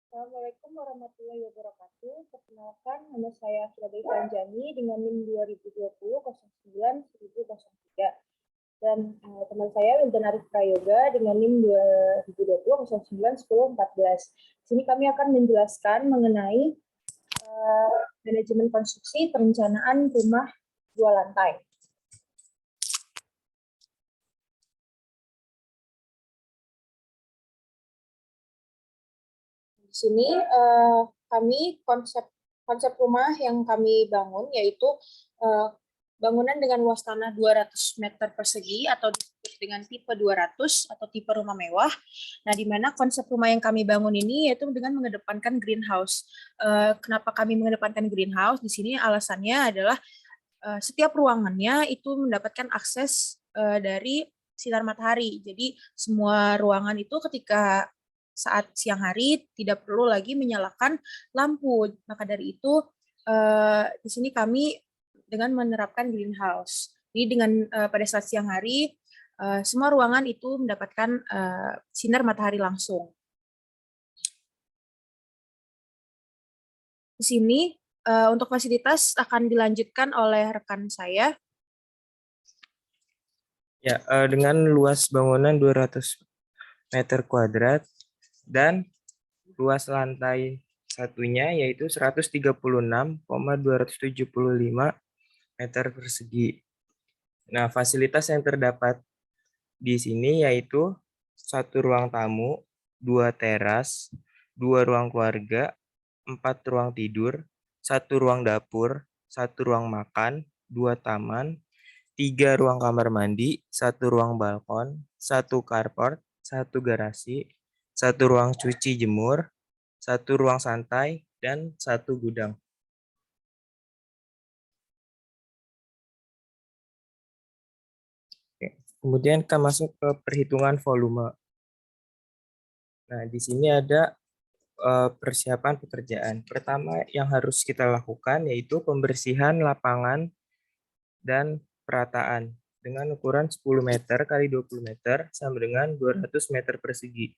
Assalamualaikum warahmatullahi wabarakatuh. Perkenalkan, nama saya Firdaus Anjani dengan NIM 2020-09-1003. Dan teman saya Wildan Arif Prayoga dengan NIM 2020-09-1014. Di sini kami akan menjelaskan mengenai manajemen konstruksi perencanaan rumah 2 lantai. Di sini kami konsep rumah yang kami bangun yaitu bangunan dengan luas tanah 200 meter persegi atau disebut dengan tipe 200 atau tipe rumah mewah. Nah, di mana konsep rumah yang kami bangun ini yaitu dengan mengedepankan greenhouse. Kenapa kami mengedepankan greenhouse? Di sini alasannya adalah setiap ruangannya itu mendapatkan akses dari sinar matahari. Jadi semua ruangan itu ketika saat siang hari tidak perlu lagi menyalakan lampu. Maka dari itu di sini kami dengan menerapkan greenhouse. Jadi dengan pada saat siang hari semua ruangan itu mendapatkan sinar matahari langsung. Di sini untuk fasilitas akan dilanjutkan oleh rekan saya. Ya, dengan luas bangunan 200 meter kuadrat dan luas lantai satunya yaitu 136,275 meter persegi. Nah, fasilitas yang terdapat di sini yaitu 1 ruang tamu, 2 teras, 2 ruang keluarga, 4 ruang tidur, 1 ruang dapur, 1 ruang makan, 2 taman, 3 ruang kamar mandi, 1 ruang balkon, 1 carport, 1 garasi, 1 ruang cuci jemur, 1 ruang santai, dan 1 gudang. Oke. Kemudian kita masuk ke perhitungan volume. Nah, di sini ada persiapan pekerjaan. Pertama yang harus kita lakukan yaitu pembersihan lapangan dan perataan dengan ukuran 10 meter kali 20 meter sama dengan 200 meter persegi.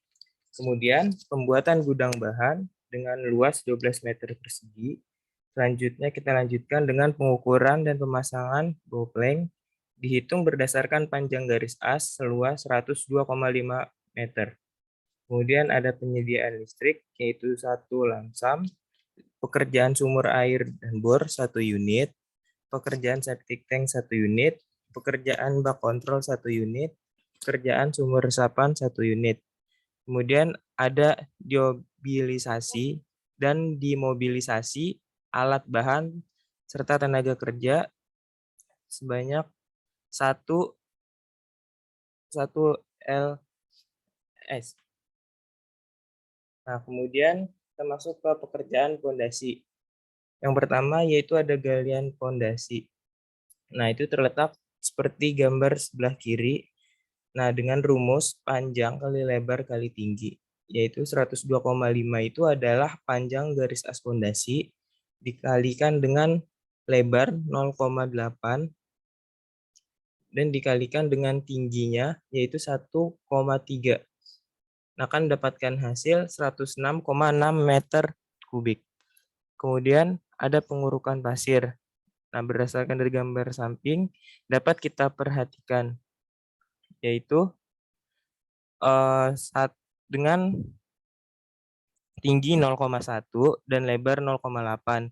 Kemudian pembuatan gudang bahan dengan luas 12 meter persegi. Selanjutnya kita lanjutkan dengan pengukuran dan pemasangan boplank dihitung berdasarkan panjang garis as seluas 102,5 meter. Kemudian ada penyediaan listrik yaitu 1 lamsam, pekerjaan sumur air dan bor 1 unit, pekerjaan septic tank 1 unit, pekerjaan bak kontrol 1 unit, pekerjaan sumur resapan 1 unit. Kemudian ada diobilisasi dan dimobilisasi alat bahan serta tenaga kerja sebanyak 1 LS. Nah, kemudian kita masuk ke pekerjaan pondasi. Yang pertama yaitu ada galian pondasi. Nah, itu terletak seperti gambar sebelah kiri. Nah, dengan rumus panjang kali lebar kali tinggi, yaitu 102,5 itu adalah panjang garis as pondasi dikalikan dengan lebar 0,8 dan dikalikan dengan tingginya yaitu 1,3. Nah, akan mendapatkan hasil 106,6 meter kubik. Kemudian ada pengurukan pasir. Nah, berdasarkan dari gambar samping dapat kita perhatikan yaitu dengan tinggi 0,1 dan lebar 0,8.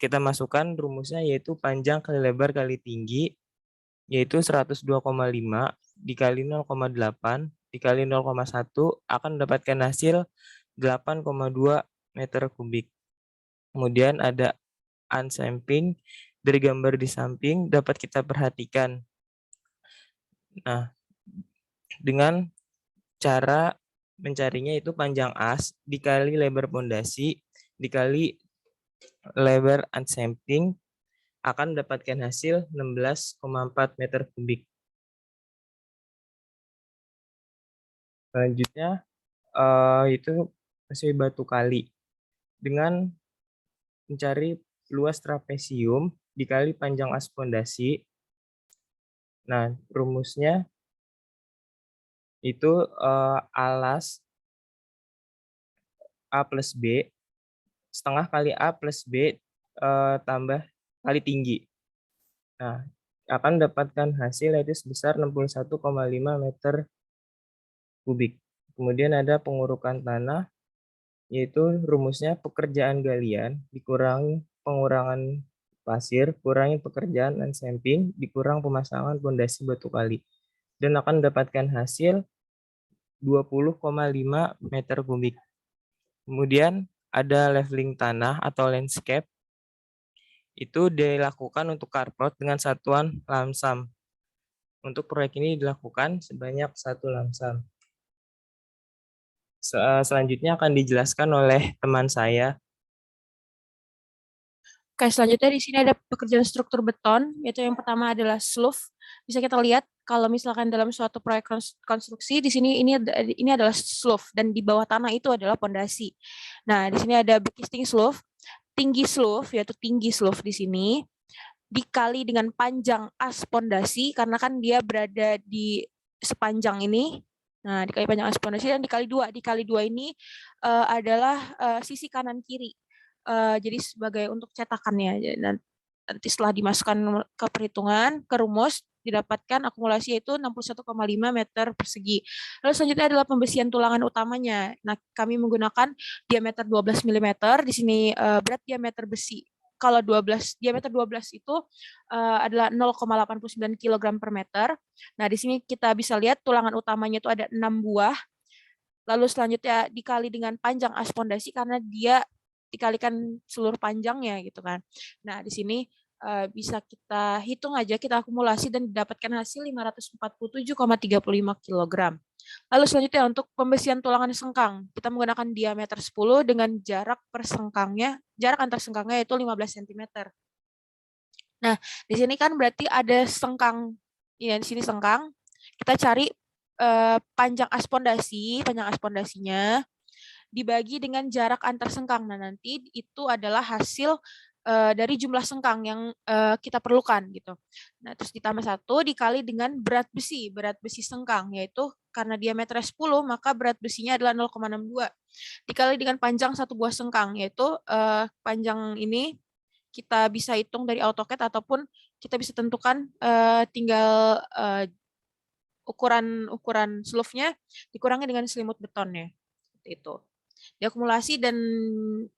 Kita masukkan rumusnya yaitu panjang kali lebar kali tinggi yaitu 102,5 dikali 0,8 dikali 0,1 akan mendapatkan hasil 8,2 meter kubik. Kemudian ada unsamping dari gambar di samping dapat kita perhatikan. Nah, dengan cara mencarinya itu panjang as dikali lebar pondasi dikali lebar unsamping akan mendapatkan hasil 16,4 meter kubik. Selanjutnya itu masih batu kali dengan mencari luas trapesium dikali panjang as pondasi. Nah, rumusnya itu alas A plus B, setengah kali A plus B tambah kali tinggi. Nah, akan mendapatkan hasil yaitu sebesar 61,5 meter kubik. Kemudian ada pengurukan tanah, yaitu rumusnya pekerjaan galian dikurangi pengurangan pasir, kurangi pekerjaan landscaping, dikurang pemasangan pondasi batu kali. Dan akan mendapatkan hasil 20,5 meter kubik. Kemudian ada leveling tanah atau landscape. Itu dilakukan untuk carport dengan satuan lamsam. Untuk proyek ini dilakukan sebanyak 1 lamsam. Selanjutnya akan dijelaskan oleh teman saya. Oke, selanjutnya di sini ada pekerjaan struktur beton, yaitu yang pertama adalah slough. Bisa kita lihat kalau misalkan dalam suatu proyek konstruksi di sini ini adalah slough dan di bawah tanah itu adalah pondasi. Nah, di sini ada bekisting slough, tinggi slough yaitu tinggi slough di sini dikali dengan panjang as pondasi karena kan dia berada di sepanjang ini. Nah, dikali panjang as pondasi dan dikali 2. Dikali 2 ini adalah sisi kanan kiri. Jadi sebagai untuk cetakannya. Nanti setelah dimasukkan ke perhitungan, ke rumus, didapatkan akumulasi yaitu 61,5 meter persegi. Lalu selanjutnya adalah pembesian tulangan utamanya. Nah, kami menggunakan diameter 12 mm. Di sini berat diameter besi. Kalau diameter 12 itu adalah 0,89 kg per meter. Nah, di sini kita bisa lihat tulangan utamanya itu ada 6 buah. Lalu selanjutnya dikali dengan panjang as pondasi karena dia dikalikan seluruh panjangnya gitu kan. Nah, di sini bisa kita hitung aja, kita akumulasi dan didapatkan hasil 547,35 kg. Lalu selanjutnya untuk pembesian tulangan sengkang, kita menggunakan diameter 10 dengan jarak antar sengkangnya yaitu 15 cm. Nah, di sini kan berarti ada sengkang, ya di sini sengkang. Kita cari panjang as pondasinya dibagi dengan jarak antar sengkang. Nah, nanti itu adalah hasil dari jumlah sengkang yang kita perlukan gitu. Nah, terus ditambah 1 dikali dengan berat besi sengkang, yaitu karena diameter 10 maka berat besinya adalah 0,62 dikali dengan panjang satu buah sengkang, yaitu panjang ini kita bisa hitung dari AutoCAD ataupun kita bisa tentukan tinggal ukuran slough-nya dikurangi dengan selimut betonnya. Seperti itu. Diakumulasi dan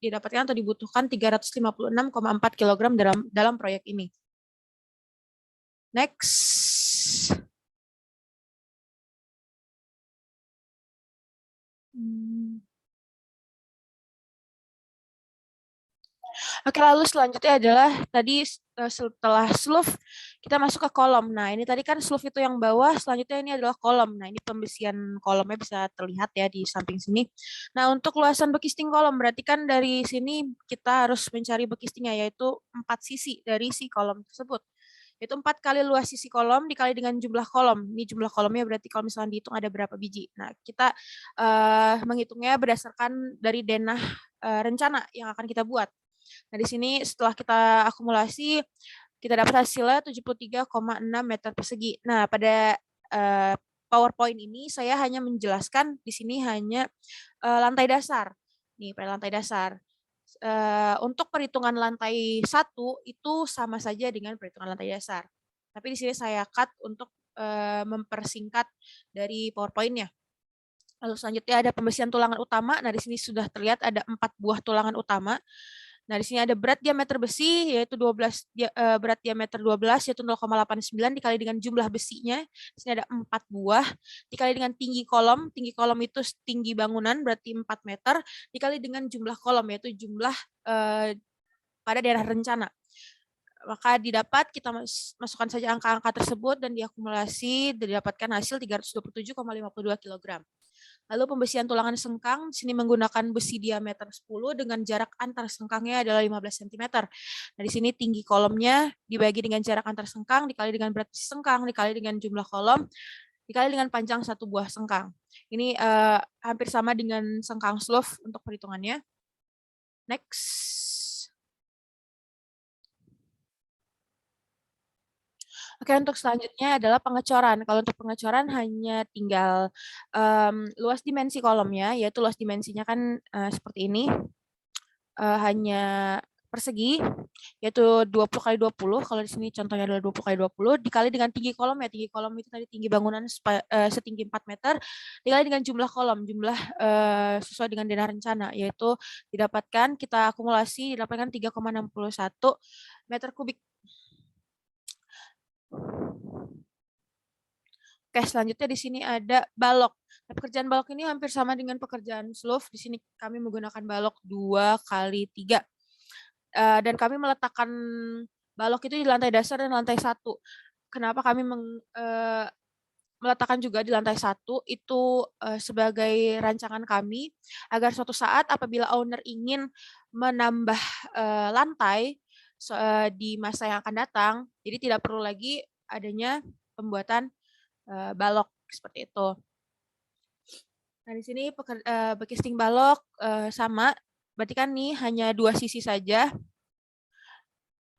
didapatkan atau dibutuhkan 356,4 kg dalam proyek ini. Next. Oke, lalu selanjutnya adalah tadi setelah slough kita masuk ke kolom. Nah, ini tadi kan slough itu yang bawah, selanjutnya ini adalah kolom. Nah, ini pembesian kolomnya bisa terlihat ya di samping sini. Nah, untuk luasan bekisting kolom berarti kan dari sini kita harus mencari bekistingnya yaitu 4 sisi dari si kolom tersebut. Yaitu 4 kali luas sisi kolom dikali dengan jumlah kolom. Ini jumlah kolomnya berarti kalau misalnya dihitung ada berapa biji. Nah, kita menghitungnya berdasarkan dari denah rencana yang akan kita buat. Nah, di sini setelah kita akumulasi, kita dapat hasilnya 73,6 meter persegi. Nah, pada PowerPoint ini saya hanya menjelaskan di sini hanya lantai dasar. Nih, pada lantai dasar. Untuk perhitungan lantai 1 itu sama saja dengan perhitungan lantai dasar. Tapi di sini saya cut untuk mempersingkat dari PowerPoint-nya. Lalu selanjutnya ada pembesian tulangan utama. Nah, di sini sudah terlihat ada 4 buah tulangan utama. Nah, di sini ada berat diameter besi yaitu berat diameter 12 yaitu 0,89 dikali dengan jumlah besinya. Di sini ada 4 buah dikali dengan tinggi kolom. Tinggi kolom itu tinggi bangunan berarti 4 meter dikali dengan jumlah kolom yaitu jumlah pada daerah rencana. Maka didapat kita masukkan saja angka-angka tersebut dan diakumulasi didapatkan hasil 327,52 kg. Lalu pembesian tulangan sengkang, sini menggunakan besi diameter 10 dengan jarak antar sengkangnya adalah 15 cm. Nah, di sini tinggi kolomnya dibagi dengan jarak antar sengkang, dikali dengan berat sengkang, dikali dengan jumlah kolom, dikali dengan panjang satu buah sengkang. Ini hampir sama dengan sengkang slough untuk perhitungannya. Next. Oke, untuk selanjutnya adalah pengecoran. Kalau untuk pengecoran hanya tinggal luas dimensi kolomnya, yaitu luas dimensinya kan seperti ini, hanya persegi, yaitu 20 kali 20. Kalau di sini contohnya adalah 20 kali 20, dikali dengan tinggi kolom ya. Tinggi kolom itu tadi tinggi bangunan setinggi 4 meter, dikali dengan jumlah kolom, jumlah sesuai dengan denah rencana, yaitu didapatkan, kita akumulasi, didapatkan 3,61 meter kubik. Oke, selanjutnya di sini ada balok. Nah, pekerjaan balok ini hampir sama dengan pekerjaan slough. Di sini kami menggunakan balok 2 kali 3. Dan kami meletakkan balok itu di lantai dasar dan lantai 1. Kenapa kami meletakkan juga di lantai 1 itu sebagai rancangan kami agar suatu saat apabila owner ingin menambah lantai di masa yang akan datang, jadi tidak perlu lagi adanya pembuatan balok seperti itu. Nah, di sini bekisting balok sama, berarti kan nih hanya 2 sisi saja.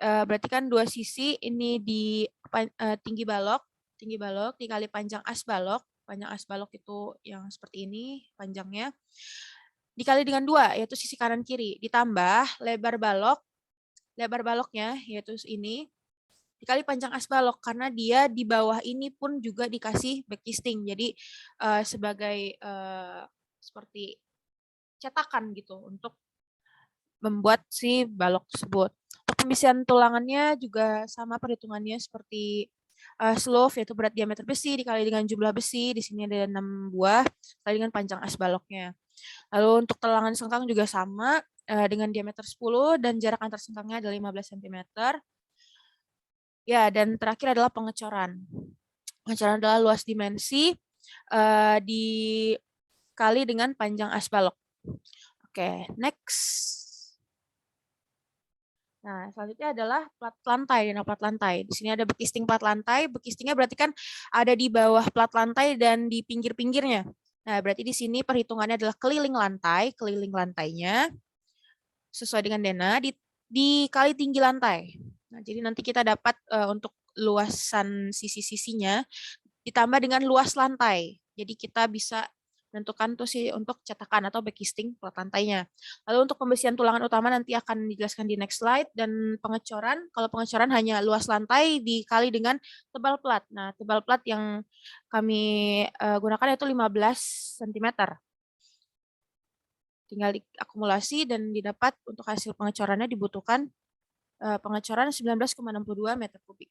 Berarti kan 2 sisi ini di tinggi balok dikali panjang as balok. Panjang as balok itu yang seperti ini panjangnya. Dikali dengan 2, yaitu sisi kanan kiri, ditambah lebar baloknya yaitu ini, dikali panjang as balok, karena dia di bawah ini pun juga dikasih backisting. Jadi sebagai seperti cetakan gitu untuk membuat si balok tersebut. Untuk pemisian tulangannya juga sama perhitungannya seperti slough, yaitu berat diameter besi dikali dengan jumlah besi. Di sini ada 6 buah dikali dengan panjang as baloknya. Lalu untuk tulangan sengkang juga sama dengan diameter 10 dan jarak antar sengkangnya adalah 15 cm. Ya, dan terakhir adalah pengecoran. Pengecoran adalah luas dimensi dikali dengan panjang as balok. Oke, next. Nah, selanjutnya adalah plat lantai. Nah, plat lantai. Di sini ada bekisting plat lantai. Bekistingnya berarti kan ada di bawah plat lantai dan di pinggir-pinggirnya. Nah, berarti di sini perhitungannya adalah keliling lantainya sesuai dengan denah dikali tinggi lantai. Nah, jadi nanti kita dapat untuk luasan sisi-sisinya ditambah dengan luas lantai. Jadi kita bisa menentukan tuh sih untuk cetakan atau backisting plat lantainya. Lalu untuk pembesian tulangan utama nanti akan dijelaskan di next slide, dan pengecoran, kalau pengecoran hanya luas lantai dikali dengan tebal plat. Nah, tebal plat yang kami gunakan itu 15 cm. Tinggal diakumulasi dan didapat untuk hasil pengecorannya dibutuhkan pengecoran 19,62 meter kubik.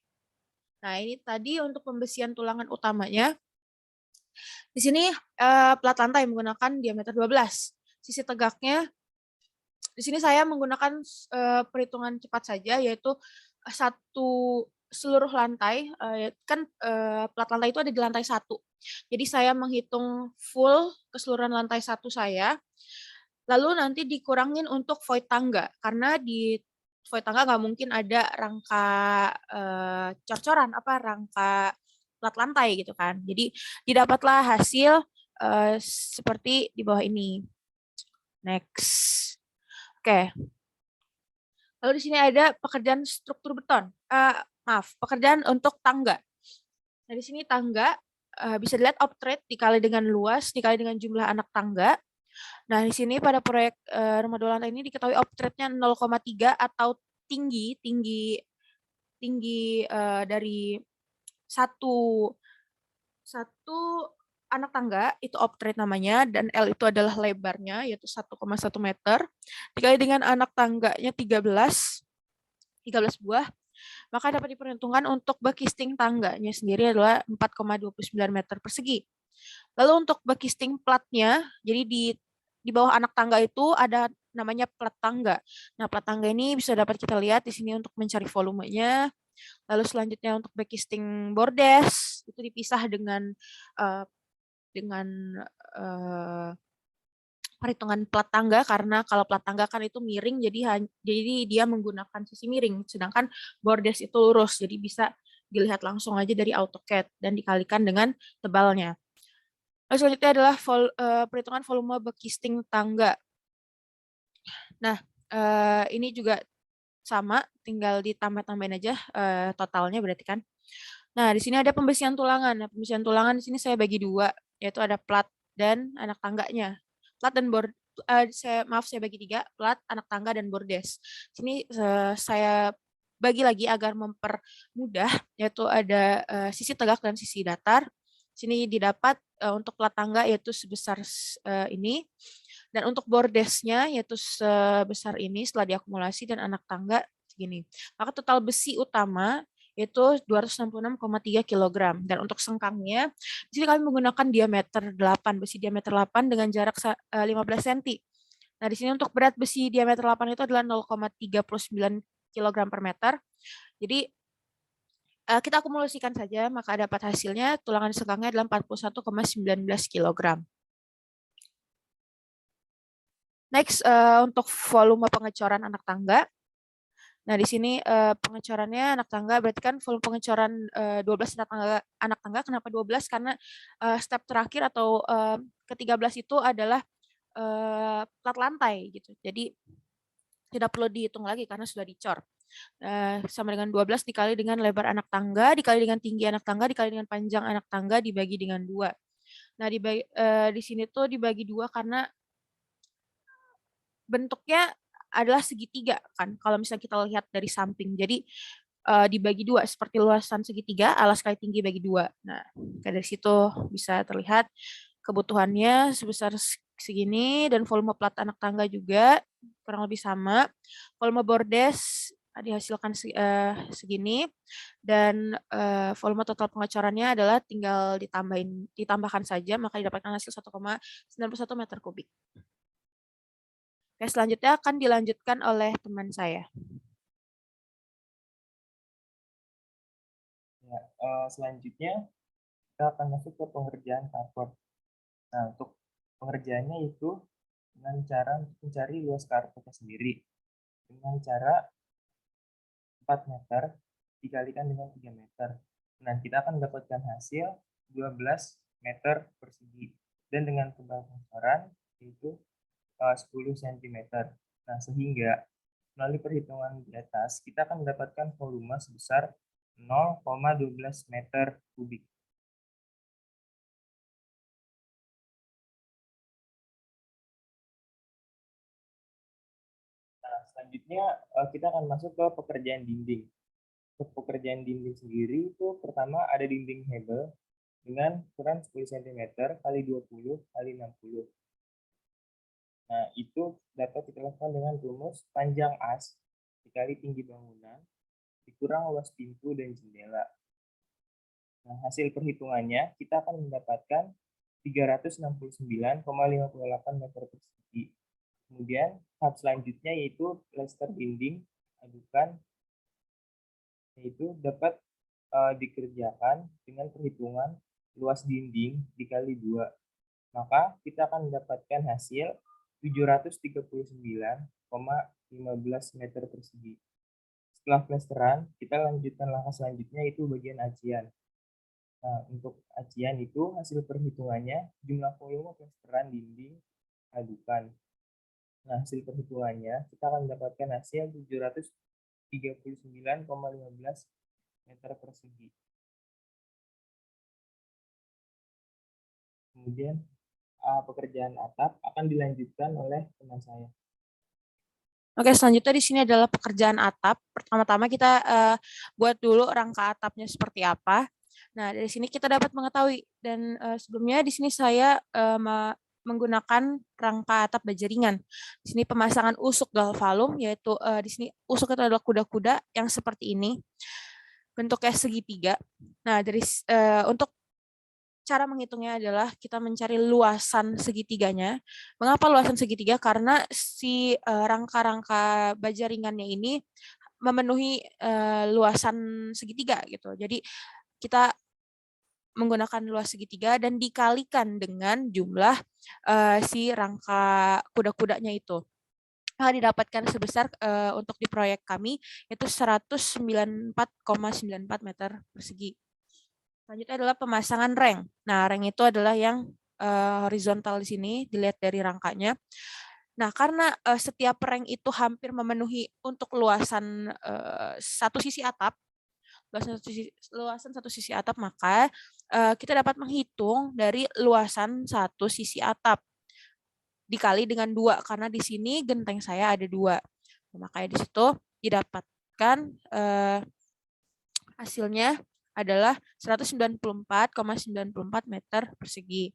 Nah, ini tadi untuk pembesian tulangan utamanya. Di sini plat lantai menggunakan diameter 12. Sisi tegaknya, di sini saya menggunakan perhitungan cepat saja, yaitu satu seluruh lantai, kan plat lantai itu ada di lantai 1. Jadi saya menghitung full keseluruhan lantai 1 saya, lalu nanti dikurangin untuk void tangga, karena di void tangga nggak mungkin ada rangka cor-coran, rangka plat lantai gitu kan. Jadi didapatlah hasil seperti di bawah ini. Next. Oke. Lalu di sini ada pekerjaan struktur beton. Pekerjaan untuk tangga. Nah, di sini tangga bisa dilihat optrate dikali dengan luas dikali dengan jumlah anak tangga. Nah, di sini pada proyek rumah 2 lantai ini diketahui optrate-nya 0,3 atau tinggi dari satu anak tangga itu optrate namanya, dan L itu adalah lebarnya yaitu 1,1 meter dikali dengan anak tangganya 13 buah, maka dapat diperhitungkan untuk backisting tangganya sendiri adalah 4,29 meter persegi. Lalu untuk backisting platnya, jadi di bawah anak tangga itu ada namanya plat tangga. Nah, plat tangga ini bisa dapat kita lihat di sini untuk mencari volumenya. Lalu selanjutnya untuk backisting bordes itu dipisah dengan perhitungan plat tangga, karena kalau plat tangga kan itu miring, jadi dia menggunakan sisi miring, sedangkan bordes itu lurus, jadi bisa dilihat langsung aja dari AutoCAD dan dikalikan dengan tebalnya. Lalu selanjutnya adalah perhitungan volume backisting tangga. Nah, ini juga sama, tinggal ditambah-tambahin aja totalnya berarti kan. Nah, di sini ada pembesian tulangan. Nah, pembesian tulangan di sini saya bagi dua, yaitu ada plat dan anak tangganya. Plat dan saya bagi tiga, plat, anak tangga, dan bordes. Sini saya bagi lagi agar mempermudah, yaitu ada sisi tegak dan sisi datar. Sini didapat untuk plat tangga yaitu sebesar ini, dan untuk bordesnya yaitu sebesar ini setelah diakumulasi, dan anak tangga segini. Maka total besi utama itu 266,3 kg. Dan untuk sengkangnya, di sini kami menggunakan diameter 8, besi diameter 8 dengan jarak 15 cm. Nah, di sini untuk berat besi diameter 8 itu adalah 0,39 kg per meter. Jadi, kita akumulasikan saja, maka dapat hasilnya tulangan sengkangnya adalah 41,19 kg. Next, untuk volume pengecoran anak tangga. Nah, di sini pengecorannya anak tangga, berarti kan volume pengecoran 12 anak tangga. Kenapa 12? Karena step terakhir atau ke-13 itu adalah plat lantai gitu. Jadi tidak perlu dihitung lagi karena sudah dicor. Sama dengan 12 dikali dengan lebar anak tangga, dikali dengan tinggi anak tangga, dikali dengan panjang anak tangga, dibagi dengan 2. Nah, di sini tuh dibagi 2 karena bentuknya adalah segitiga kan, kalau misalnya kita lihat dari samping. Jadi dibagi 2 seperti luasan segitiga, alas kali tinggi bagi 2. Nah, dari situ bisa terlihat kebutuhannya sebesar segini, dan volume plat anak tangga juga kurang lebih sama. Volume bordes dihasilkan segini, dan volume total pengecorannya adalah tinggal ditambahkan saja, maka didapatkan hasil 1,91 meter kubik. Oke, selanjutnya akan dilanjutkan oleh teman saya. Ya, selanjutnya kita akan masuk ke pengerjaan carport. Nah, untuk pengerjaannya itu dengan cara mencari luas carportnya sendiri dengan cara 4 meter dikalikan dengan 3 meter. Nah, kita akan mendapatkan hasil 12 meter persegi, dan dengan tebal pengecoran yaitu 10 cm. Nah, sehingga melalui perhitungan di atas, kita akan mendapatkan volume sebesar 0,12 meter kubik. Nah, selanjutnya kita akan masuk ke pekerjaan dinding. Untuk pekerjaan dinding sendiri itu pertama ada dinding hebel dengan ukuran 10 cm kali 20 kali 60. Nah, itu dapat kita lakukan dengan rumus panjang as dikali tinggi bangunan dikurang luas pintu dan jendela. Nah, hasil perhitungannya kita akan mendapatkan 369,58 meter persegi. Kemudian tahap selanjutnya yaitu plester dinding adukan, yaitu dapat dikerjakan dengan perhitungan luas dinding dikali 2. Maka kita akan mendapatkan hasil 739,15 meter persegi. Setelah plesteran, kita lanjutkan langkah selanjutnya yaitu bagian acian. Nah, untuk acian itu hasil perhitungannya jumlah volume plesteran dinding adukan. Nah, hasil perhitungannya kita akan mendapatkan hasil 739,15 meter persegi. Kemudian pekerjaan atap akan dilanjutkan oleh teman saya. Oke, selanjutnya di sini adalah pekerjaan atap. Pertama-tama kita buat dulu rangka atapnya seperti apa. Nah, dari sini kita dapat mengetahui, dan sebelumnya di sini saya menggunakan rangka atap baja ringan. Di sini pemasangan usuk galvalum, yaitu di sini usuk itu adalah kuda-kuda yang seperti ini, bentuknya segitiga. Nah, untuk cara menghitungnya adalah kita mencari luasan segitiganya. Mengapa luasan segitiga? Karena si rangka-rangka baja ringannya ini memenuhi luasan segitiga gitu. Jadi kita menggunakan luas segitiga dan dikalikan dengan jumlah si rangka kuda-kudanya itu. Didapatkan sebesar untuk di proyek kami itu 194,94 meter persegi. Selanjutnya adalah pemasangan reng. Nah, reng itu adalah yang horizontal di sini, dilihat dari rangkanya. Nah, karena setiap reng itu hampir memenuhi untuk luasan satu sisi atap, luasan satu sisi atap, maka kita dapat menghitung dari luasan satu sisi atap dikali dengan 2 karena di sini genteng saya ada 2. Makanya di situ didapatkan hasilnya adalah 194,94 meter persegi.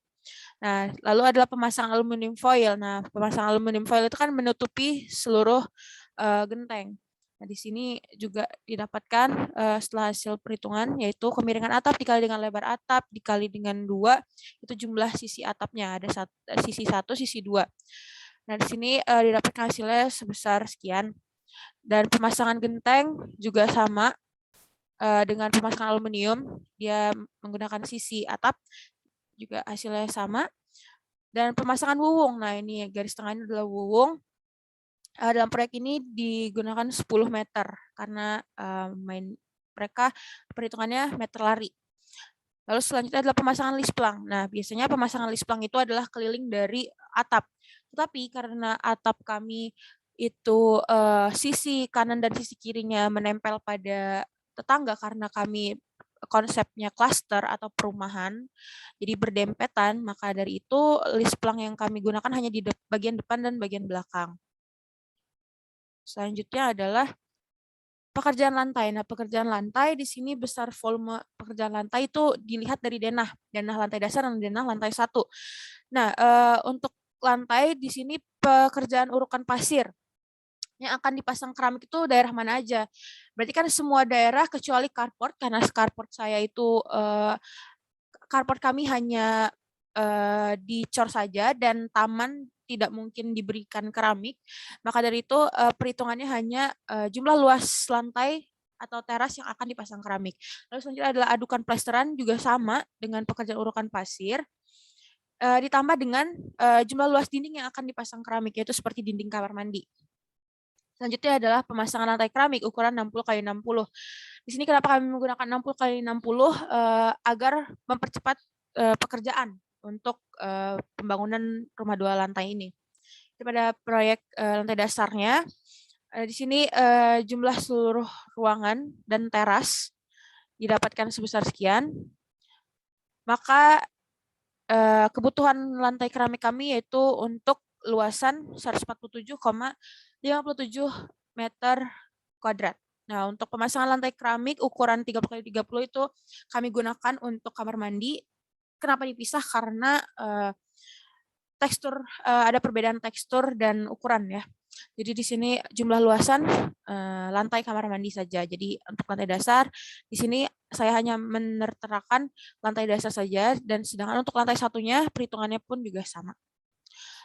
Nah, lalu adalah pemasangan aluminium foil. Nah, pemasangan aluminium foil itu kan menutupi seluruh genteng. Nah, di sini juga didapatkan setelah hasil perhitungan, yaitu kemiringan atap dikali dengan lebar atap dikali dengan 2, itu jumlah sisi atapnya. Ada sisi 1, sisi 2. Nah, di sini didapatkan hasilnya sebesar sekian. Dan pemasangan genteng juga sama dengan pemasangan aluminium. Dia menggunakan sisi atap, juga hasilnya sama. Dan pemasangan wuwung, nah ini garis tengahnya adalah wuwung. Dalam proyek ini digunakan 10 meter karena mereka perhitungannya meter lari. Lalu selanjutnya adalah pemasangan lisplang. Nah, biasanya pemasangan lisplang itu adalah keliling dari atap. Tetapi karena atap kami itu sisi kanan dan sisi kirinya menempel pada tetangga karena kami konsepnya klaster atau perumahan, jadi berdempetan, maka dari itu lisplang yang kami gunakan hanya di bagian depan dan bagian belakang. Selanjutnya adalah pekerjaan lantai. Nah, pekerjaan lantai di sini besar volume pekerjaan lantai itu dilihat dari denah lantai dasar dan denah lantai 1. Nah, untuk lantai di sini pekerjaan urukan pasir yang akan dipasang keramik itu daerah mana aja? Berarti kan semua daerah kecuali carport, karena carport saya itu carport kami hanya dicor saja dan taman tidak mungkin diberikan keramik, maka dari itu perhitungannya hanya jumlah luas lantai atau teras yang akan dipasang keramik. Lalu selanjutnya adalah adukan plesteran, juga sama dengan pekerjaan urukan pasir, ditambah dengan jumlah luas dinding yang akan dipasang keramik, yaitu seperti dinding kamar mandi. Selanjutnya adalah pemasangan lantai keramik ukuran 60 x 60. Di sini kenapa kami menggunakan 60 x 60 agar mempercepat pekerjaan untuk pembangunan rumah 2 lantai ini. Pada proyek lantai dasarnya, di sini jumlah seluruh ruangan dan teras didapatkan sebesar sekian. Maka kebutuhan lantai keramik kami yaitu untuk luasan 147,57 meter kuadrat. Nah, untuk pemasangan lantai keramik ukuran 30 x 30 itu kami gunakan untuk kamar mandi. Kenapa dipisah? Karena tekstur, ada perbedaan tekstur dan ukuran ya. Jadi di sini jumlah luasan lantai kamar mandi saja. Jadi untuk lantai dasar di sini saya hanya menerterakan lantai dasar saja, dan sedangkan untuk lantai satunya perhitungannya pun juga sama.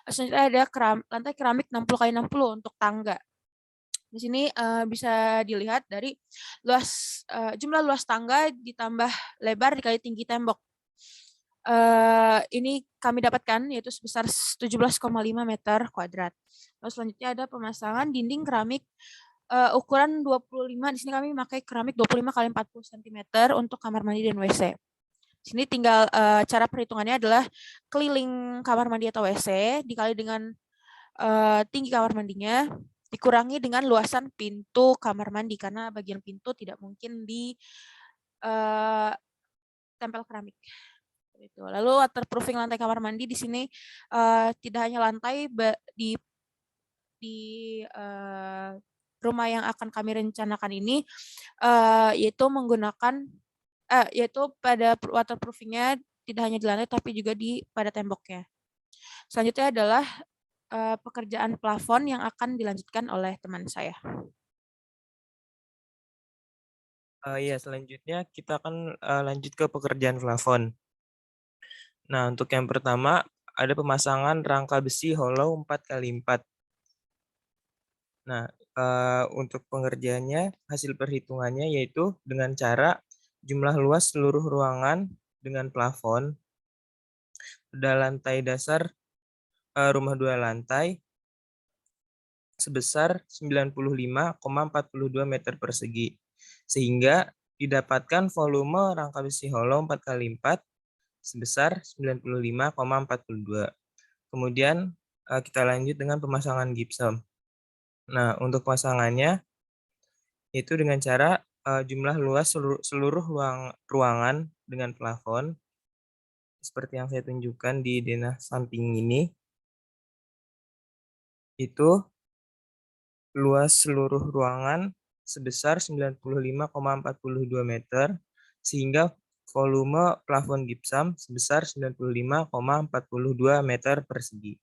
Selanjutnya ada lantai keramik 60 x 60 untuk tangga. Di sini bisa dilihat dari jumlah luas tangga ditambah lebar dikali tinggi tembok. Ini kami dapatkan yaitu sebesar 17,5 meter kuadrat. Lalu selanjutnya ada pemasangan dinding keramik ukuran 25. Di sini kami memakai keramik 25 x 40 cm untuk kamar mandi dan WC. Di sini tinggal cara perhitungannya adalah keliling kamar mandi atau WC dikali dengan tinggi kamar mandinya dikurangi dengan luasan pintu kamar mandi, karena bagian pintu tidak mungkin di tempel keramik. Lalu waterproofing lantai kamar mandi di sini tidak hanya lantai di rumah yang akan kami rencanakan ini, yaitu menggunakan yaitu pada waterproofingnya tidak hanya di lantai tapi juga pada temboknya. Selanjutnya adalah pekerjaan plafon yang akan dilanjutkan oleh teman saya. Ya, selanjutnya kita akan lanjut ke pekerjaan plafon. Nah, untuk yang pertama ada pemasangan rangka besi hollow 4x4. Nah, untuk pengerjaannya, hasil perhitungannya yaitu dengan cara jumlah luas seluruh ruangan dengan plafon pada lantai dasar rumah 2 lantai sebesar 95,42 meter persegi, sehingga didapatkan volume rangka besi hollow 4x4 sebesar 95,42. Kemudian kita lanjut dengan pemasangan gypsum. Nah, untuk pemasangannya itu dengan cara jumlah luas seluruh ruangan dengan plafon seperti yang saya tunjukkan di denah samping ini, itu luas seluruh ruangan sebesar 95,42 meter, sehingga volume plafon gipsam sebesar 95,42 meter persegi.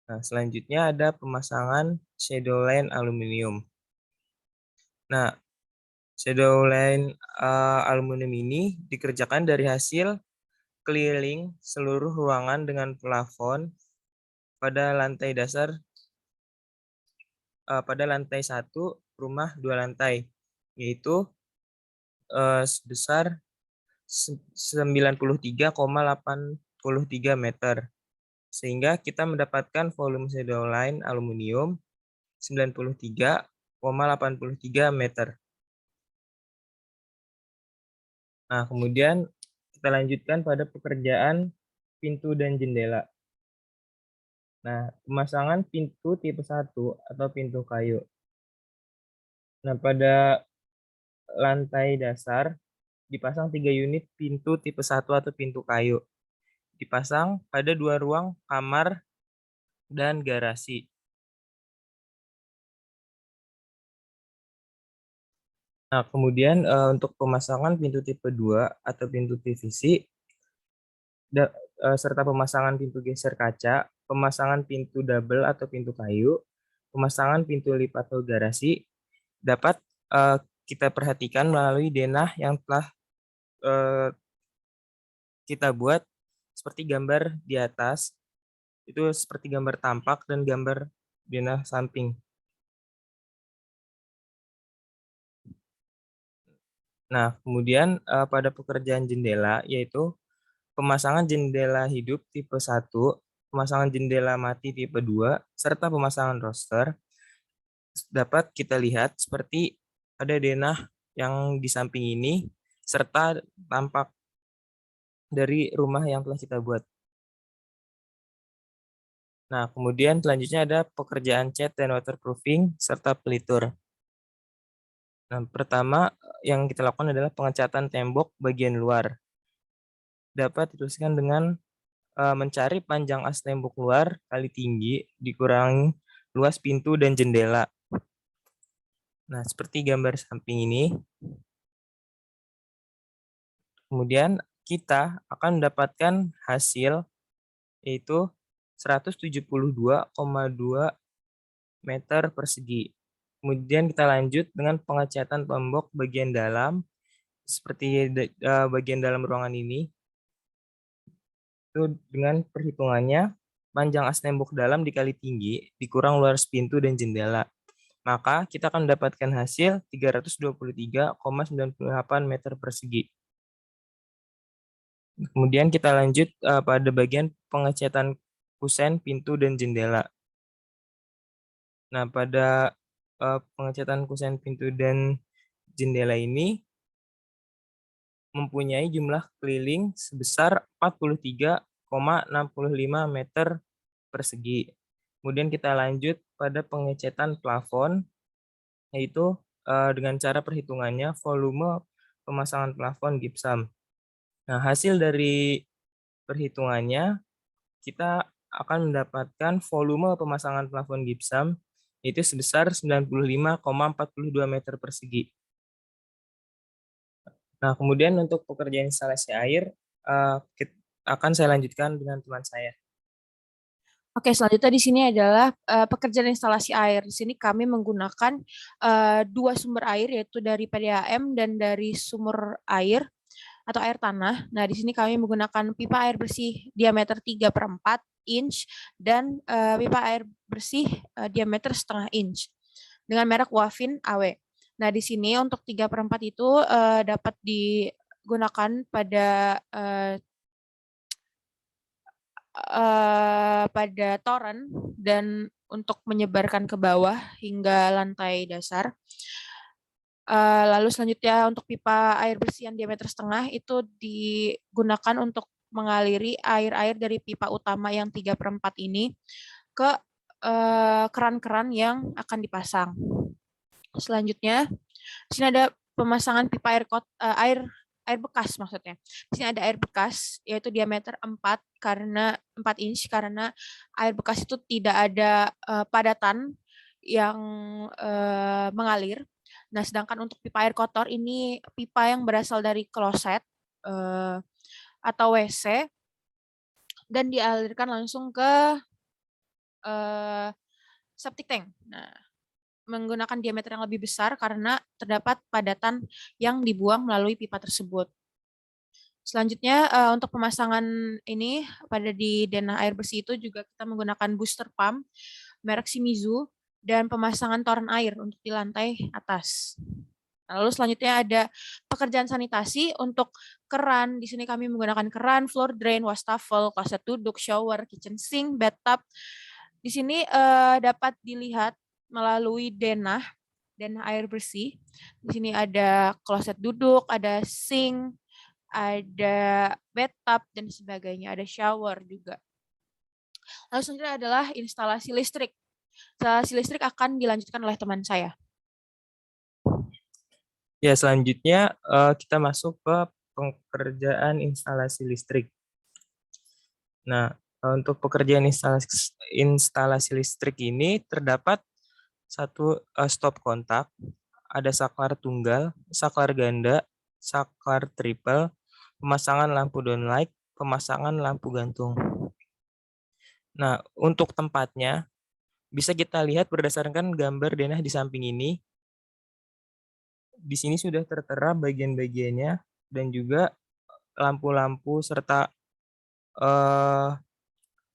Nah, selanjutnya ada pemasangan shadow line aluminium. Nah, shadow line aluminium ini dikerjakan dari hasil keliling seluruh ruangan dengan plafon pada lantai dasar pada lantai 1 rumah 2 lantai, yaitu sebesar 93,83 meter. Sehingga kita mendapatkan volume shadow line aluminium 93,83 meter. Nah, kemudian kita lanjutkan pada pekerjaan pintu dan jendela. Nah, pemasangan pintu tipe 1 atau pintu kayu. Nah, pada lantai dasar dipasang 3 unit pintu tipe 1 atau pintu kayu. Dipasang pada 2 ruang kamar dan garasi. Nah, kemudian untuk pemasangan pintu tipe 2 atau pintu PVC serta pemasangan pintu geser kaca, pemasangan pintu double atau pintu kayu, pemasangan pintu lipat atau garasi dapat kita perhatikan melalui denah yang telah kita buat seperti gambar di atas, itu seperti gambar tampak dan gambar denah samping. Nah, kemudian pada pekerjaan jendela, yaitu pemasangan jendela hidup tipe 1, pemasangan jendela mati tipe 2, serta pemasangan roster, dapat kita lihat seperti ada denah yang di samping ini, serta tampak dari rumah yang telah kita buat. Nah, kemudian selanjutnya ada pekerjaan cat dan waterproofing serta pelitur. Nah, pertama yang kita lakukan adalah pengecatan tembok bagian luar. Dapat dituliskan dengan mencari panjang as tembok luar kali tinggi dikurangi luas pintu dan jendela. Nah, seperti gambar samping ini. Kemudian kita akan mendapatkan hasil yaitu 172,2 meter persegi. Kemudian kita lanjut dengan pengecatan tembok bagian dalam seperti bagian dalam ruangan ini. Itu dengan perhitungannya panjang as tembok dalam dikali tinggi dikurang luas pintu dan jendela. Maka kita akan mendapatkan hasil 323,98 meter persegi. Kemudian kita lanjut pada bagian pengecatan kusen pintu dan jendela. Nah, pada pengecatan kusen pintu dan jendela ini mempunyai jumlah keliling sebesar 43,65 meter persegi. Kemudian kita lanjut pada pengecatan plafon, yaitu dengan cara perhitungannya volume pemasangan plafon gipsam. Nah, hasil dari perhitungannya kita akan mendapatkan volume pemasangan plafon gipsam yaitu sebesar 95,42 meter persegi. Nah, kemudian untuk pekerjaan instalasi air akan saya lanjutkan dengan teman saya. Oke, selanjutnya di sini adalah pekerjaan instalasi air. Di sini kami menggunakan 2 sumber air, yaitu dari PDAM dan dari sumber air atau air tanah. Nah, di sini kami menggunakan pipa air bersih diameter 3/4 inch dan pipa air bersih diameter 0,5 inch dengan merek Wavin AW. Nah, di sini untuk 3/4 itu dapat digunakan pada toren dan untuk menyebarkan ke bawah hingga lantai dasar. Lalu selanjutnya untuk pipa air bersih yang diameter 0,5 itu digunakan untuk mengaliri air-air dari pipa utama yang 3/4 ini ke keran-keran yang akan dipasang. Selanjutnya, di sini ada pemasangan pipa air bekas maksudnya. Di sini ada air bekas yaitu diameter 4 inch karena air bekas itu tidak ada padatan yang mengalir. Nah, sedangkan untuk pipa air kotor ini pipa yang berasal dari kloset atau WC dan dialirkan langsung ke septic tank. Nah, menggunakan diameter yang lebih besar karena terdapat padatan yang dibuang melalui pipa tersebut. Selanjutnya untuk pemasangan ini pada di denah air bersih itu juga kita menggunakan booster pump merek Shimizu dan pemasangan toren air untuk di lantai atas. Lalu selanjutnya ada pekerjaan sanitasi untuk keran. Di sini kami menggunakan keran, floor drain, wastafel, kloset duduk, shower, kitchen sink, bathtub. Di sini dapat dilihat melalui denah air bersih. Di sini ada kloset duduk, ada sink, ada bathtub dan sebagainya, ada shower juga. Lalu selanjutnya adalah instalasi listrik. Instalasi listrik akan dilanjutkan oleh teman saya. Ya, selanjutnya kita masuk ke pekerjaan instalasi listrik. Nah, untuk pekerjaan instalasi listrik ini terdapat satu stop kontak, ada saklar tunggal, saklar ganda, saklar triple, pemasangan lampu downlight, pemasangan lampu gantung. Nah, untuk tempatnya bisa kita lihat berdasarkan gambar denah di samping ini. Di sini sudah tertera bagian-bagiannya dan juga lampu-lampu serta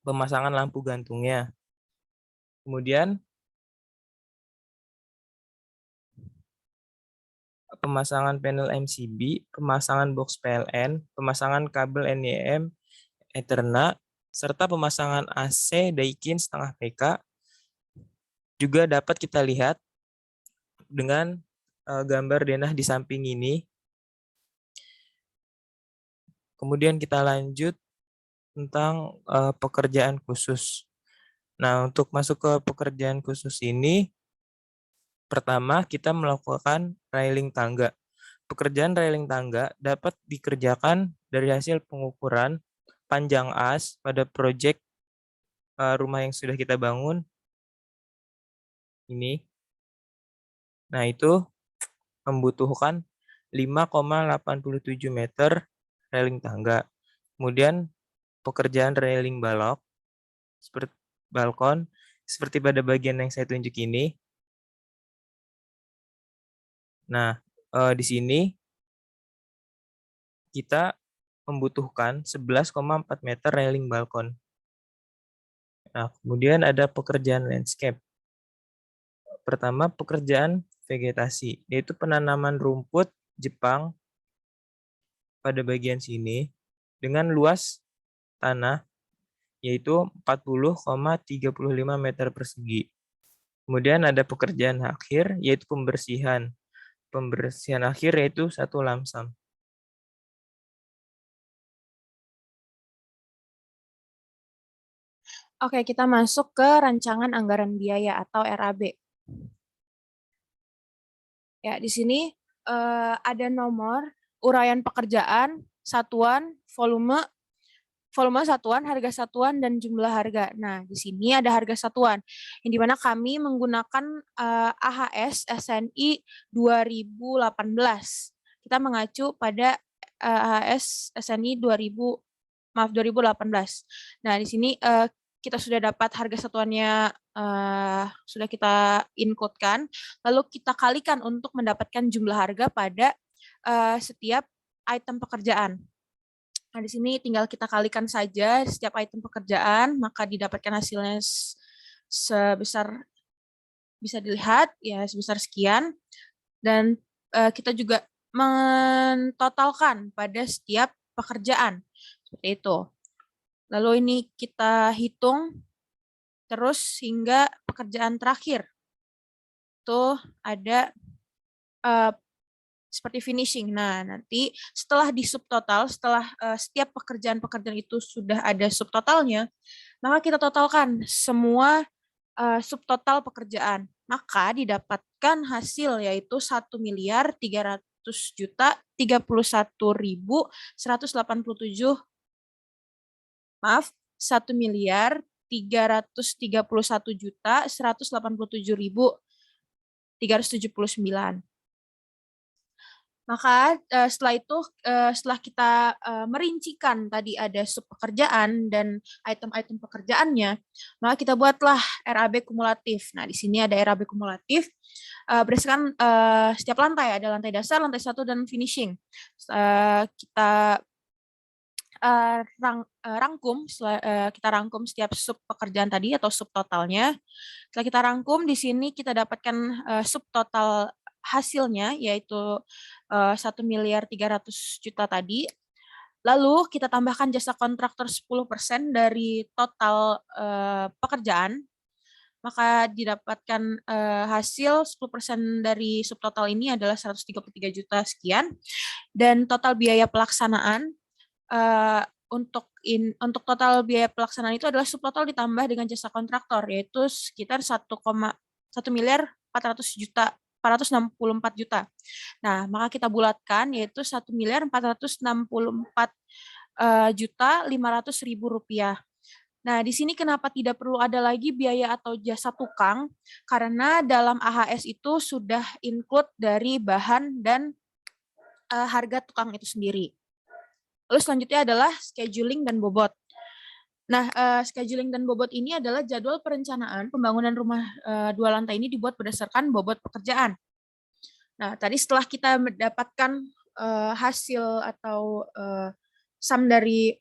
pemasangan lampu gantungnya. Kemudian pemasangan panel MCB, pemasangan box PLN, pemasangan kabel NEM, Ethernet, serta pemasangan AC Daikin setengah PK juga dapat kita lihat dengan gambar denah di samping ini. Kemudian kita lanjut tentang pekerjaan khusus. Nah, untuk masuk ke pekerjaan khusus ini, pertama kita melakukan railing tangga. Pekerjaan railing tangga dapat dikerjakan dari hasil pengukuran panjang as pada proyek rumah yang sudah kita bangun ini. Nah, itu membutuhkan 5,87 meter railing tangga. Kemudian pekerjaan railing balok seperti balkon seperti pada bagian yang saya tunjuk ini. Nah, di sini kita membutuhkan 11,4 meter railing balkon. Nah, kemudian ada pekerjaan landscape. Pertama, pekerjaan vegetasi, yaitu penanaman rumput Jepang pada bagian sini dengan luas tanah yaitu 40,35 meter persegi. Kemudian ada pekerjaan akhir yaitu pembersihan. Pembersihan akhir yaitu 1 lamsam. Oke, kita masuk ke rancangan anggaran biaya atau RAB. Ya, di sini ada nomor, uraian pekerjaan, satuan, volume satuan, harga satuan, dan jumlah harga. Nah, di sini ada harga satuan, yang dimana kami menggunakan AHS SNI 2018. Kita mengacu pada AHS SNI 2018. Nah, di sini kita sudah dapat harga satuannya, sudah kita inputkan, lalu kita kalikan untuk mendapatkan jumlah harga pada setiap item pekerjaan. Nah, di sini tinggal kita kalikan saja setiap item pekerjaan, maka didapatkan hasilnya sebesar, bisa dilihat ya sebesar sekian, dan kita juga mentotalkan pada setiap pekerjaan seperti itu. Lalu ini kita hitung terus hingga pekerjaan terakhir. Itu ada seperti finishing. Nah, nanti setelah di subtotal, setelah setiap pekerjaan-pekerjaan itu sudah ada subtotalnya, maka kita totalkan semua subtotal pekerjaan. maka didapatkan hasil yaitu 1.300.031.187, maaf, 1.381.187.379. Maka setelah itu, setelah kita merincikan tadi ada sub pekerjaan dan item-item pekerjaannya, maka kita buatlah RAB kumulatif. Nah, di sini ada RAB kumulatif berdasarkan setiap lantai, ada lantai dasar, lantai 1, dan finishing. Kita kita rangkum setiap sub pekerjaan tadi atau sub totalnya. Setelah kita rangkum, di sini kita dapatkan sub total hasilnya, yaitu 1.300.000.000 tadi. Lalu kita tambahkan jasa kontraktor 10% dari total pekerjaan, maka didapatkan hasil 10% dari subtotal ini adalah 133 juta sekian. Dan total biaya pelaksanaan untuk total biaya pelaksanaan itu adalah subtotal ditambah dengan jasa kontraktor, yaitu sekitar 1.464 juta. Nah, maka kita bulatkan yaitu 1.464.500.000 rupiah. Nah, di sini kenapa tidak perlu ada lagi biaya atau jasa tukang? Karena dalam AHS itu sudah include dari bahan dan harga tukang itu sendiri. Lalu selanjutnya adalah scheduling dan bobot. Nah, scheduling dan bobot ini adalah jadwal perencanaan pembangunan rumah 2 lantai ini dibuat berdasarkan bobot pekerjaan. Nah, tadi setelah kita mendapatkan hasil atau sum dari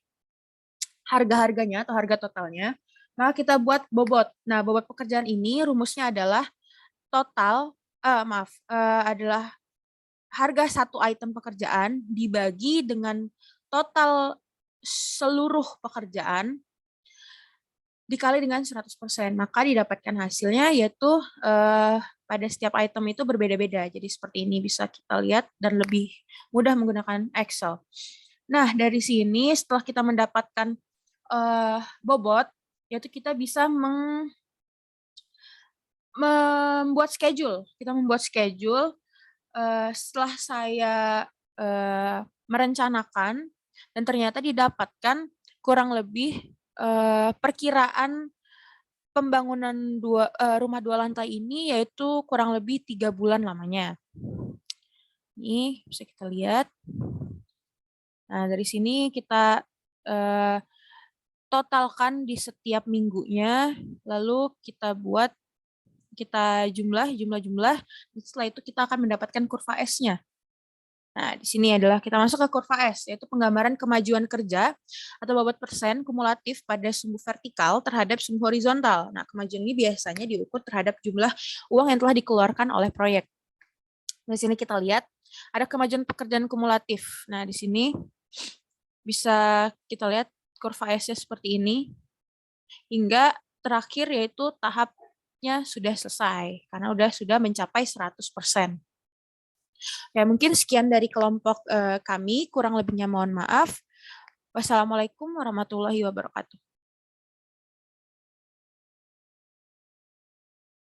harga-harganya atau harga totalnya, maka kita buat bobot. Nah, bobot pekerjaan ini rumusnya adalah adalah harga satu item pekerjaan dibagi dengan total seluruh pekerjaan dikali dengan 100%, maka didapatkan hasilnya yaitu pada setiap item itu berbeda-beda. Jadi seperti ini bisa kita lihat dan lebih mudah menggunakan Excel. Nah, dari sini setelah kita mendapatkan bobot, yaitu kita bisa membuat schedule. Kita membuat schedule setelah saya merencanakan dan ternyata didapatkan kurang lebih perkiraan pembangunan rumah 2 lantai ini yaitu kurang lebih 3 bulan lamanya. Ini bisa kita lihat. Nah, dari sini kita totalkan di setiap minggunya, lalu kita jumlah, setelah itu kita akan mendapatkan kurva S-nya. Nah, di sini adalah kita masuk ke kurva S, yaitu penggambaran kemajuan kerja atau bobot persen kumulatif pada sumbu vertikal terhadap sumbu horizontal. Nah, kemajuan ini biasanya diukur terhadap jumlah uang yang telah dikeluarkan oleh proyek. Di sini kita lihat ada kemajuan pekerjaan kumulatif. Nah, di sini bisa kita lihat kurva S-nya seperti ini, hingga terakhir yaitu tahapnya sudah selesai, karena sudah mencapai 100%. Ya, mungkin sekian dari kelompok kami, kurang lebihnya mohon maaf. Wassalamualaikum warahmatullahi wabarakatuh.